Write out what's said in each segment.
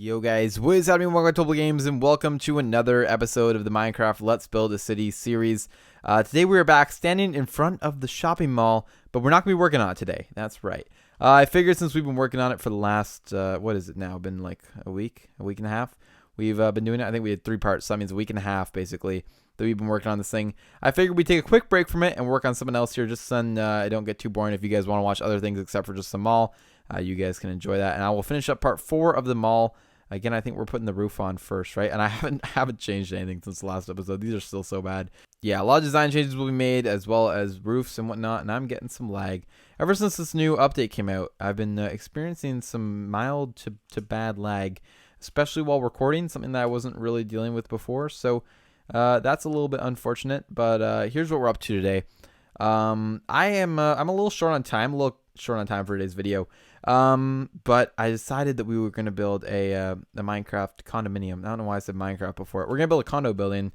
Yo guys, what is happening? Welcome to Untitled Games and welcome to another episode of the Minecraft Let's Build a City series. Today we are back standing in front of the shopping mall, but we're not going to be working on it today. That's right. I figured since we've been working on it for the last, what is it now? Been like a week and a half? We've been doing it. I think we had 3 parts, so that means a week and a half basically that we've been working on this thing. I figured we'd take a quick break from it and work on something else here just so I don't get too boring. If you guys want to watch other things except for just the mall, you guys can enjoy that. And I will finish up part 4 of the mall. Again, I think we're putting the roof on first, right? And I haven't changed anything since the last episode. These are still so bad. Yeah, a lot of design changes will be made as well as roofs and whatnot. And I'm getting some lag. Ever since this new update came out, I've been experiencing some mild to bad lag, especially while recording, something that I wasn't really dealing with before. So that's a little bit unfortunate. But here's what we're up to today. I'm a little short on time, for today's video. But I decided that we were going to build a Minecraft condominium. I don't know why I said Minecraft before. We're going to build a condo building.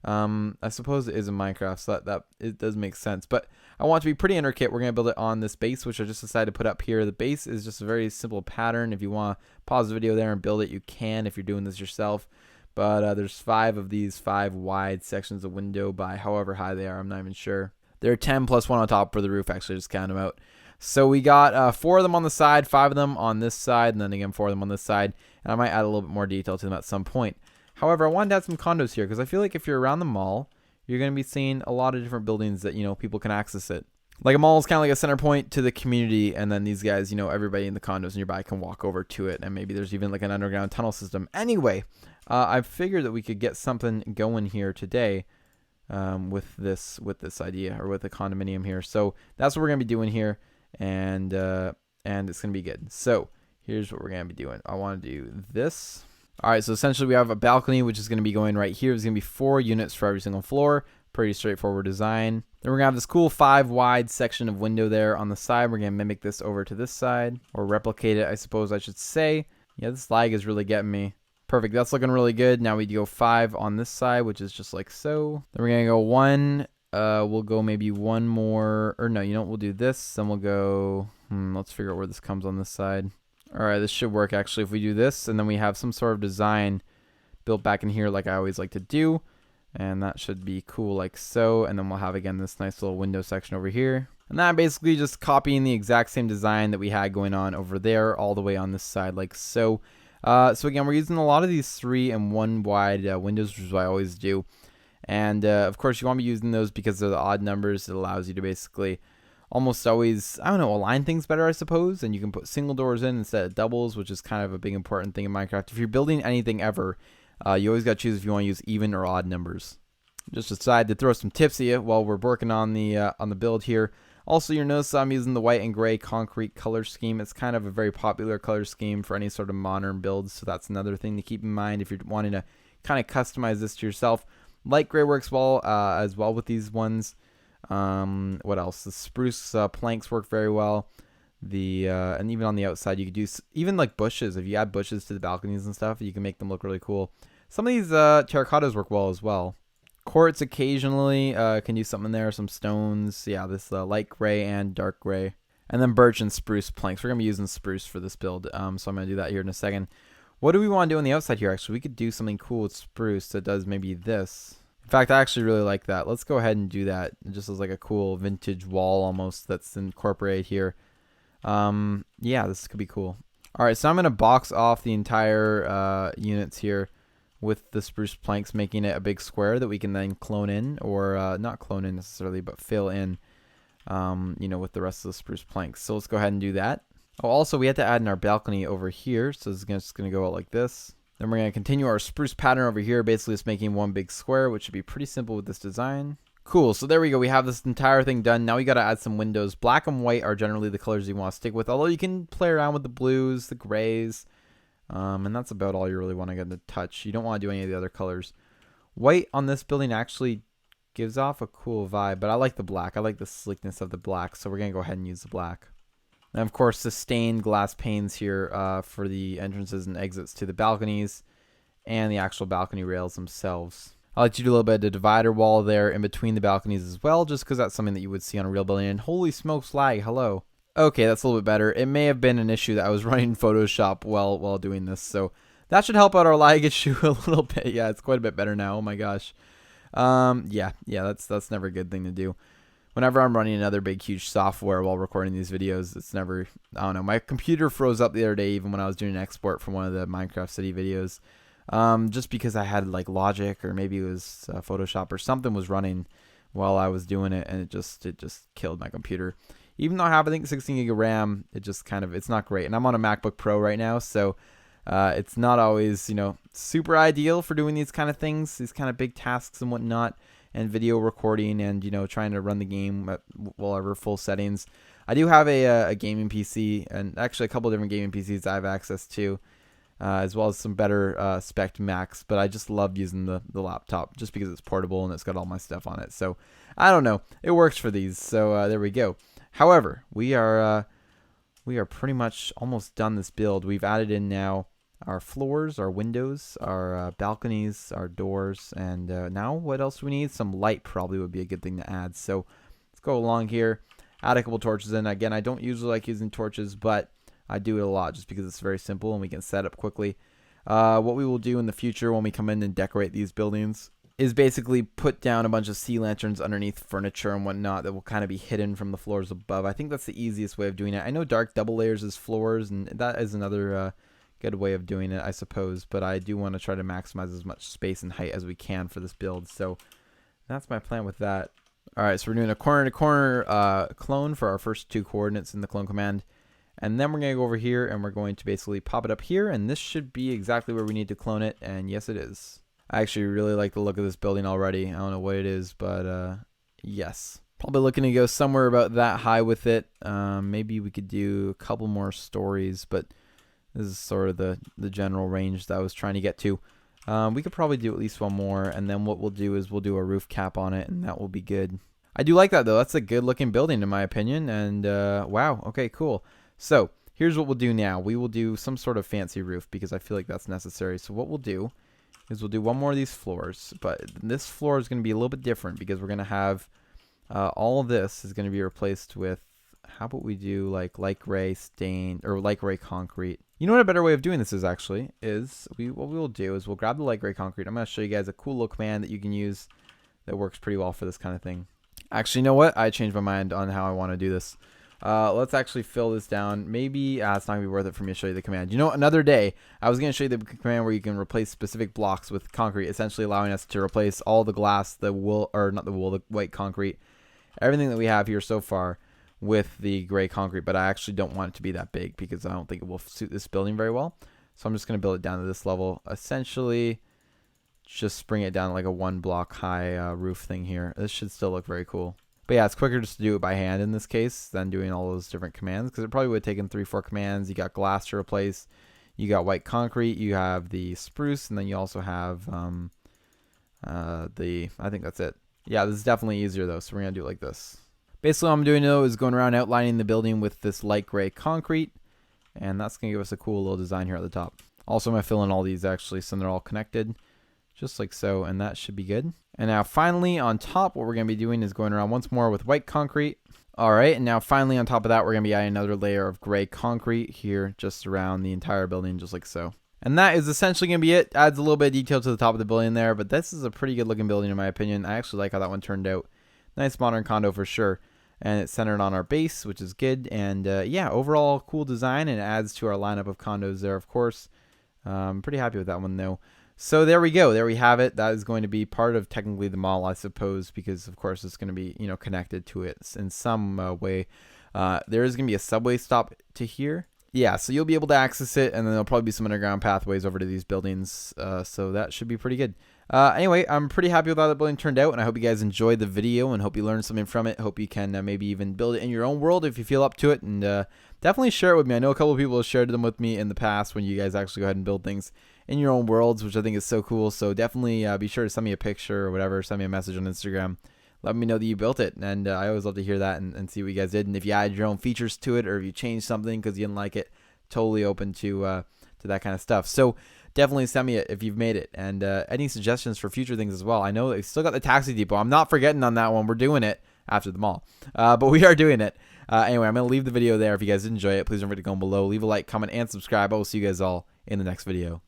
I suppose it is in Minecraft, so that it does make sense. But I want it to be pretty intricate. We're going to build it on this base, which I just decided to put up here. The base is just a very simple pattern. If you want to pause the video there and build it, you can if you're doing this yourself. But there's 5 of these 5 wide sections of window by however high they are. I'm not even sure. There are 10 plus 1 on top for the roof, actually. Just count them out. So we got 4 of them on the side, 5 of them on this side, and then again 4 of them on this side. And I might add a little bit more detail to them at some point. However, I wanted to add some condos here because I feel like if you're around the mall, you're going to be seeing a lot of different buildings that, people can access it. Like a mall is kind of like a center point to the community, and then these guys, everybody in the condos nearby can walk over to it, and maybe there's even like an underground tunnel system. Anyway, I figured that we could get something going here today with this idea, or with the condominium here. So that's what we're going to be doing here. And it's gonna be good. So here's what we're gonna be doing. I want to do this. All right, so essentially we have a balcony which is gonna be going right here. There's gonna be 4 units for every single floor. Pretty straightforward design. Then we're gonna have this cool 5 wide section of window there on the side. We're gonna mimic this over to this side, or replicate it, I suppose I should say. Yeah, this lag is really getting me. Perfect, that's looking really good. Now we go 5 on this side, which is just like so. Then we're gonna go 1. We'll go maybe 1 more, or no, we'll do this, then we'll go, let's figure out where this comes on this side. All right, this should work actually if we do this, and then we have some sort of design built back in here like I always like to do, and that should be cool like so. And then we'll have again this nice little window section over here, and that basically just copying the exact same design that we had going on over there all the way on this side like so. So again, we're using a lot of these 3 and 1 wide windows, which is what I always do. And of course you want to be using those because they're the odd numbers. It allows you to basically almost always, align things better, I suppose. And you can put single doors in instead of doubles, which is kind of a big important thing in Minecraft. If you're building anything ever, you always got to choose if you want to use even or odd numbers. Just decided to throw some tips at you while we're working on the build here. Also, you'll notice I'm using the white and gray concrete color scheme. It's kind of a very popular color scheme for any sort of modern builds. So that's another thing to keep in mind if you're wanting to kind of customize this to yourself. Light gray works well as well with these ones. What else? The spruce planks work very well. And even on the outside, you could do even like bushes. If you add bushes to the balconies and stuff, you can make them look really cool. Some of these terracottas work well as well. Quartz occasionally can use something there. Some stones. Yeah, this light gray and dark gray. And then birch and spruce planks. We're gonna be using spruce for this build. So I'm gonna do that here in a second. What do we want to do on the outside here? Actually, we could do something cool with spruce that does maybe this. In fact, I actually really like that. Let's go ahead and do that. It just as like a cool vintage wall almost that's incorporated here. Yeah, this could be cool. All right, so I'm going to box off the entire units here with the spruce planks, making it a big square that we can then clone in, or not clone in necessarily, but fill in, with the rest of the spruce planks. So let's go ahead and do that. Oh, also, we had to add in our balcony over here, so it's just going to go out like this. Then we're going to continue our spruce pattern over here, basically just making one big square, which should be pretty simple with this design. Cool, so there we go. We have this entire thing done. Now we got to add some windows. Black and white are generally the colors you want to stick with, although you can play around with the blues, the grays, and that's about all you really want to get to touch. You don't want to do any of the other colors. White on this building actually gives off a cool vibe, but I like the black. I like the sleekness of the black, so we're going to go ahead and use the black. And of course, the stained glass panes here for the entrances and exits to the balconies and the actual balcony rails themselves. I like to do a little bit of the divider wall there in between the balconies as well, just because that's something that you would see on a real building. And holy smokes, lag, hello. Okay, that's a little bit better. It may have been an issue that I was running Photoshop while doing this, so that should help out our lag issue a little bit. Yeah, it's quite a bit better now. Oh my gosh. Yeah, that's never a good thing to do. Whenever I'm running another big, huge software while recording these videos, it's never, I don't know. My computer froze up the other day, even when I was doing an export from one of the Minecraft City videos. Just because I had like Logic, or maybe it was Photoshop or something was running while I was doing it, and it just killed my computer. Even though I have, I think, 16 gig of RAM, it's not great. And I'm on a MacBook Pro right now, so it's not always, super ideal for doing these kind of things, these kind of big tasks and whatnot, and video recording, and trying to run the game at whatever full settings. I do have a gaming PC, and actually a couple different gaming PCs I have access to, as well as some better spec Macs, but I just love using the laptop just because it's portable and it's got all my stuff on it. So I don't know, it works for these. So there we go. However, we are pretty much almost done this build. We've added in now our floors, our windows, our balconies, our doors, and now what else do we need? Some light probably would be a good thing to add. So let's go along here, add a couple torches in. Again, I don't usually like using torches, but I do it a lot just because it's very simple and we can set up quickly. What we will do in the future when we come in and decorate these buildings is basically put down a bunch of sea lanterns underneath furniture and whatnot that will kind of be hidden from the floors above. I think that's the easiest way of doing it. I know dark double layers is floors, and that is another good way of doing it, I suppose. But I do want to try to maximize as much space and height as we can for this build. So that's my plan with that. All right, so we're doing a corner-to-corner clone for our first 2 coordinates in the clone command. And then we're going to go over here and we're going to basically pop it up here. And this should be exactly where we need to clone it. And yes, it is. I actually really like the look of this building already. I don't know what it is, but yes. Probably looking to go somewhere about that high with it. Maybe we could do a couple more stories, but this is sort of the general range that I was trying to get to. We could probably do at least one more. And then what we'll do is we'll do a roof cap on it, and that will be good. I do like that, though. That's a good looking building in my opinion. And wow. Okay, cool. So here's what we'll do now. We will do some sort of fancy roof because I feel like that's necessary. So what we'll do is we'll do one more of these floors. But this floor is going to be a little bit different because we're going to have all of this is going to be replaced with, how about we do like light gray stain or light gray concrete. You know what a better way of doing this is actually what we will do is we'll grab the light gray concrete. I'm going to show you guys a cool little command that you can use that works pretty well for this kind of thing. Actually, you know what? I changed my mind on how I want to do this. Let's actually fill this down. Maybe it's not gonna be worth it for me to show you the command. Another day I was gonna show you the command where you can replace specific blocks with concrete, essentially allowing us to replace all the glass, the white concrete, everything that we have here so far with the gray concrete. But I actually don't want it to be that big because I don't think it will suit this building very well. So I'm just gonna build it down to this level. Essentially, just bring it down like a 1 block high roof thing here. This should still look very cool. But yeah, it's quicker just to do it by hand in this case than doing all those different commands, because it probably would have taken 3-4 commands. You got glass to replace, you got white concrete, you have the spruce, and then you also have I think that's it. Yeah, this is definitely easier though, so we're going to do it like this. Basically what I'm doing though is going around outlining the building with this light gray concrete, and that's going to give us a cool little design here at the top. Also, I'm going to fill in all these actually so they're all connected, just like so, and that should be good. And now finally on top, what we're going to be doing is going around once more with white concrete. All right, and now finally on top of that, we're going to be adding another layer of gray concrete here just around the entire building, just like so. And that is essentially going to be it. Adds a little bit of detail to the top of the building there, but this is a pretty good looking building in my opinion. I actually like how that one turned out. Nice modern condo for sure. And it's centered on our base, which is good. And yeah, overall cool design, and it adds to our lineup of condos there, of course. I'm pretty happy with that one though. So there we go. There we have it. That is going to be part of technically the mall, I suppose, because of course it's going to be, connected to it in some way. There is going to be a subway stop to here. Yeah, so you'll be able to access it, and then there'll probably be some underground pathways over to these buildings. So that should be pretty good. Anyway, I'm pretty happy with how that building turned out, and I hope you guys enjoyed the video and hope you learned something from it. Hope you can maybe even build it in your own world if you feel up to it, and definitely share it with me. I know a couple of people have shared them with me in the past when you guys actually go ahead and build things in your own worlds, which I think is so cool. So definitely be sure to send me a picture or whatever, send me a message on Instagram. Let me know that you built it, and I always love to hear that and see what you guys did. And if you added your own features to it, or if you changed something because you didn't like it, totally open to that kind of stuff. So definitely send me it if you've made it, and any suggestions for future things as well. I know they've still got the taxi depot. I'm not forgetting on that one. We're doing it after the mall, but we are doing it. Anyway, I'm going to leave the video there. If you guys did enjoy it, please don't forget to go below, leave a like, comment, and subscribe. I will see you guys all in the next video.